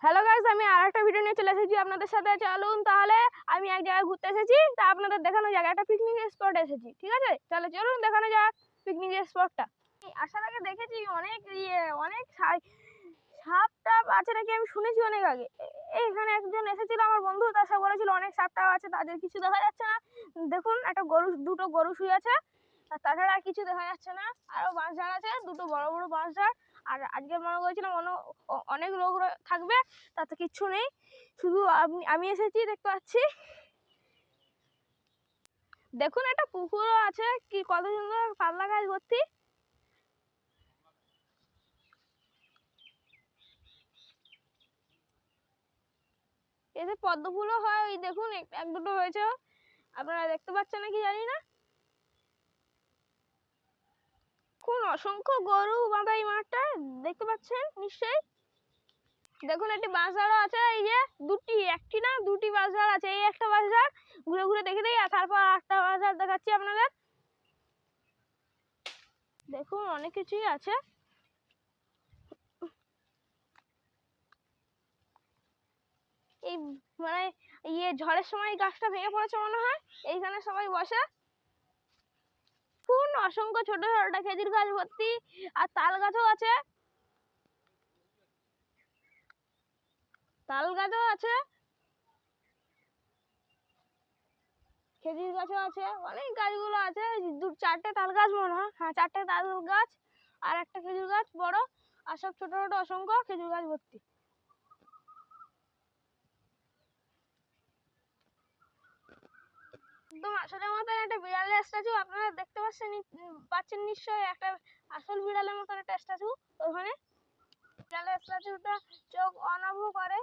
Hello guys, আমি আরেকটা video নিয়ে চলে এসেছি আপনাদের সাথে। চলুন তাহলে, আমি এক জায়গায় ঘুরতে এসেছি, তা আপনাদের দেখানো যাক। একটা পিকনিক স্পট এসেছি, ঠিক আছে? তাহলে চলুন দেখানো যাক পিকনিক স্পটটা। আসার আগে দেখেছি অনেক সাপ টাপ আছে নাকি, আমি শুনেছি অনেক আগে। এইখানে একজন এসেছিল আমার বন্ধু, তার সাথে বলেছিল অনেক সাপ টাপ আছে, তাদের কিছু দেখা যাচ্ছে না। দেখুন, দুটো গরু শুয়ে আছে, আর তাছাড়া কিছু দেখা যাচ্ছে না। আরো বাঁশঝাড় আছে, দুটো বড় বড় বাঁশঝাড়। আর আজকে মনে করেছিলাম অনেক লোক থাকবে, তাতে কিচ্ছু নেই, শুধু আমি এসেছি, দেখতে পাচ্ছি। দেখুন, একটা পুকুরও আছে, কি কত সুন্দর পাতলা গাছ ভর্তি। এতে পদ্ম ফুলও হয়, ওই দেখুন এক দুটো হয়েছে, আপনারা দেখতে পাচ্ছেন নাকি জানি না। কোন অসংখ্য গরু বাঁধা এই মাঠটা, দেখতে পাচ্ছেন নিশ্চয়ই। দেখুন, একটি বাঁশঝাড়ও আছে, এই যে একটি না দুটি বাঁশঝাড় আছে। এই একটা বাঁশঝাড় ঘুরে ঘুরে দেখে দিই, আর তারপর একটা বাঁশঝাড় দেখাচ্ছি আপনাদের। দেখুন, অনেক কিছুই আছে। এই মানে ঝড়ের সময় গাছটা ভেঙে পড়েছে মনে হয়, এইখানে সবাই বসে। কোন অসংখ্য ছোট ছোট খেজুর গাছ ভর্তি, আর তাল গাছও আছে, তাল গাছও আছে, খেজুর গাছও আছে, অনেক গাছগুলো আছে। চারটে তাল গাছ মনে হয়, হ্যাঁ চারটে তাল গাছ আর একটা খেজুর গাছ বড়, আর সব ছোট ছোট অসংখ্য খেজুর গাছ ভর্তি। একদম আসলের মতন একটা বিড়ালের স্ট্যাচু, আপনারা দেখতে পাচ্ছেন নিশ্চয়ই, একটা আসল বিড়ালের মতন একটা স্ট্যাচু ওখানে। বিড়ালের স্ট্যাচুটা চোখ অন অফ করে।